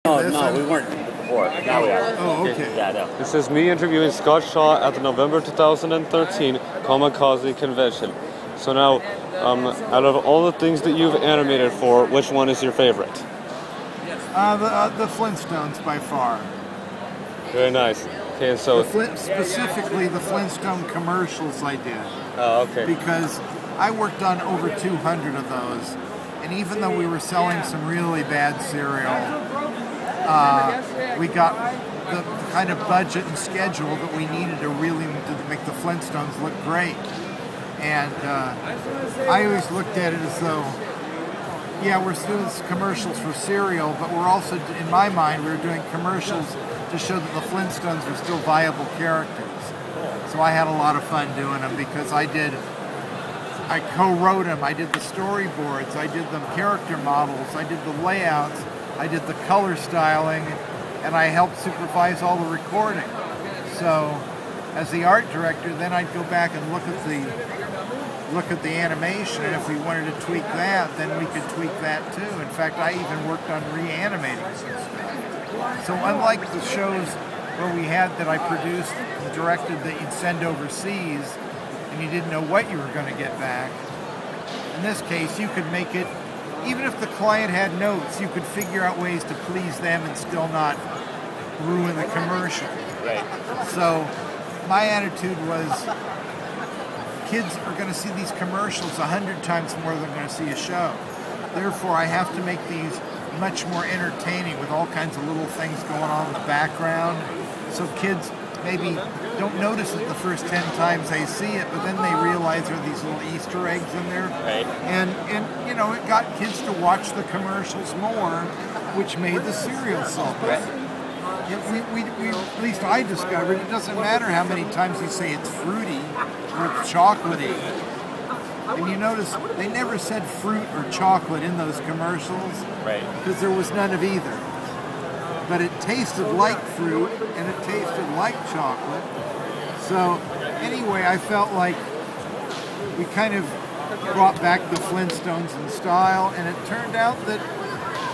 No, we weren't before. Now we are. Oh, okay. Yeah, no. This is me interviewing Scott Shaw at the November 2013 Kamikaze Convention. So now, out of all the things that you've animated for, which one is your favorite? The Flintstones by far. Very nice. Okay, so Specifically the Flintstone commercials I did. oh, okay. Because I worked on over 200 of those, and even though we were selling some really bad cereal, we got the kind of budget and schedule that we needed to make the Flintstones look great. And I always looked at it as though, yeah, we're doing commercials for cereal, but we're also, in my mind, we were doing commercials to show that the Flintstones were still viable characters. So I had a lot of fun doing them because I co-wrote them, I did the storyboards, I did the character models, I did the layouts, I did the color styling, and I helped supervise all the recording. So as the art director, then I'd go back and look at the animation, and if we wanted to tweak that, then we could tweak that too. In fact, I even worked on reanimating some stuff. So unlike the shows where we had that I produced and directed that you'd send overseas and you didn't know what you were going to get back, in this case you could make it, even if the client had notes, you could figure out ways to please them and still not ruin the commercial. Right. So my attitude was, kids are going to see these commercials 100 times more than they're going to see a show. Therefore, I have to make these much more entertaining with all kinds of little things going on in the background. So kids maybe don't notice it the first 10 times they see it, but then they realize there are these little Easter eggs in there. Right. And you know, it got kids to watch the commercials more, which made the cereal sell better. We, at least I discovered, it doesn't matter how many times you say it's fruity or it's chocolatey. And you notice they never said fruit or chocolate in those commercials. Right. Because there was none of either. But it tasted like fruit and it tasted like chocolate. So anyway, I felt like we kind of brought back the Flintstones in style, and it turned out that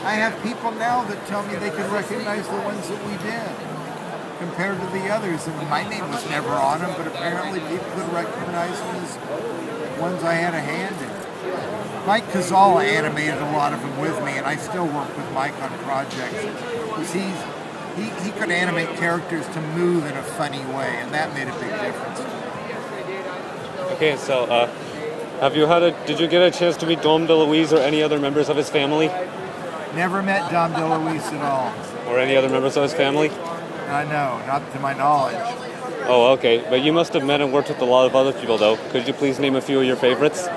I have people now that tell me they can recognize the ones that we did compared to the others. And my name was never on them, but apparently people could recognize them as ones I had a hand in. Mike Cazalla animated a lot of them with me, and I still work with Mike on projects. Because he could animate characters to move in a funny way, and that made a big difference. Okay, so did you get a chance to meet Dom DeLuise or any other members of his family? Never met Dom DeLuise at all. Or any other members of his family? No, not to my knowledge. Oh, okay. But you must have met and worked with a lot of other people, though. Could you please name a few of your favorites?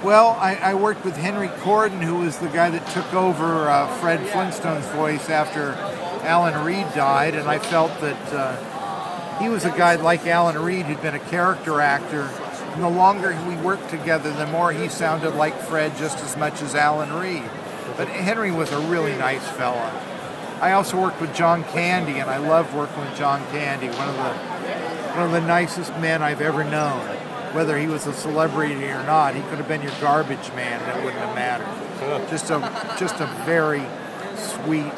Well, I worked with Henry Corden, who was the guy that took over Fred Flintstone's voice after Alan Reed died, and I felt that he was a guy like Alan Reed who'd been a character actor, and the longer we worked together, the more he sounded like Fred just as much as Alan Reed. But Henry was a really nice fella. I also worked with John Candy, and I loved working with John Candy, one of the nicest men I've ever known. Whether he was a celebrity or not, he could have been your garbage man, and it wouldn't have mattered. Just a very sweet,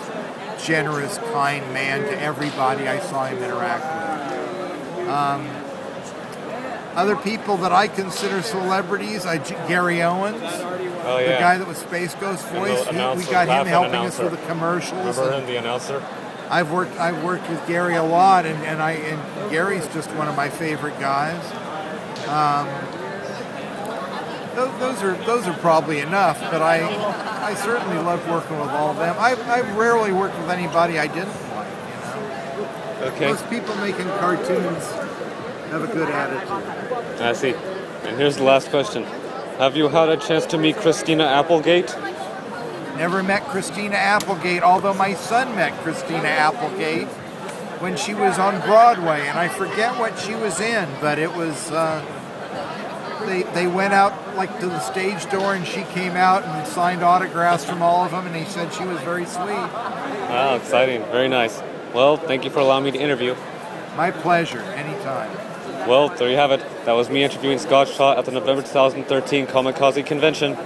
generous, kind man to everybody I saw him interact with. Other people that I consider celebrities, Gary Owens, the guy that was Space Ghost voice. We got him helping us with the commercials. Remember him, the announcer? I've worked with Gary a lot, and Gary's just one of my favorite guys. Those are probably enough, but I certainly love working with all of them. I've rarely worked with anybody I didn't like, you know. Okay. Most people making cartoons have a good attitude. I see. And here's the last question. Have you had a chance to meet Christina Applegate? Never met Christina Applegate, although my son met Christina Applegate when she was on Broadway, and I forget what she was in, but it was, they went out like to the stage door, and she came out and signed autographs from all of them, and he said she was very sweet. Wow, exciting. Very nice. Well, thank you for allowing me to interview. My pleasure, anytime. Well, there you have it. That was me interviewing Scott Shaw at the November 2013 Kamikaze Convention.